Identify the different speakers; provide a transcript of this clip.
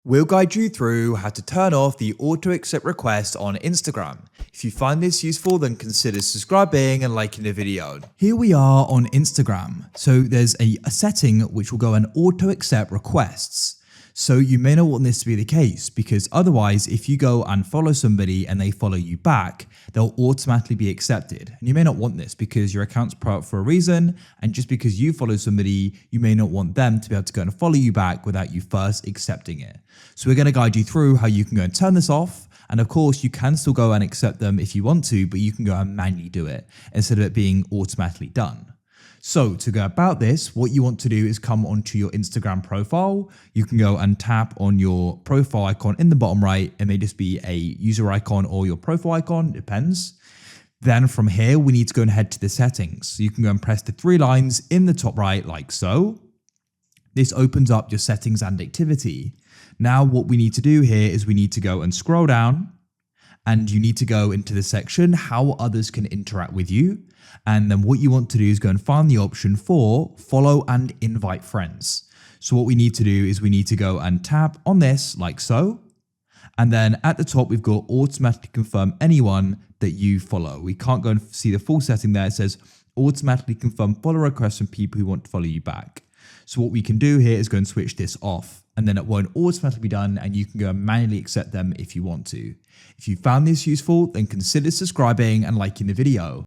Speaker 1: We'll guide you through how to turn off the auto accept request on Instagram. If you find this useful, then consider subscribing and liking the video. Here we are on Instagram. So there's a setting which will go and auto accept requests. So you may not want this to be the case, because otherwise if you go and follow somebody and they follow you back, they'll automatically be accepted. And you may not want this because your account's put up for a reason, and just because you follow somebody, you may not want them to be able to go and follow you back without you first accepting it. So we're going to guide you through how you can go and turn this off. And of course, you can still go and accept them if you want to, but you can go and manually do it instead of it being automatically done. So to go about this, what you want to do is come onto your Instagram profile. You can go and tap on your profile icon in the bottom right. It may just be a user icon or your profile icon, depends. Then from here, we need to go and head to the settings. So you can go and press the three lines in the top right like so. This opens up your settings and activity. Now what we need to do here is we need to go and scroll down, and you need to go into the section how others can interact with you. And then what you want to do is go and find the option for follow and invite friends. So what we need to do is we need to go and tap on this like so. And then at the top, we've got automatically confirm anyone that you follow. We can't go and see the full setting there. It says automatically confirm follow requests from people who want to follow you back. So what we can do here is go and switch this off, and then it won't automatically be done, and you can go and manually accept them if you want to. If you found this useful, then consider subscribing and liking the video.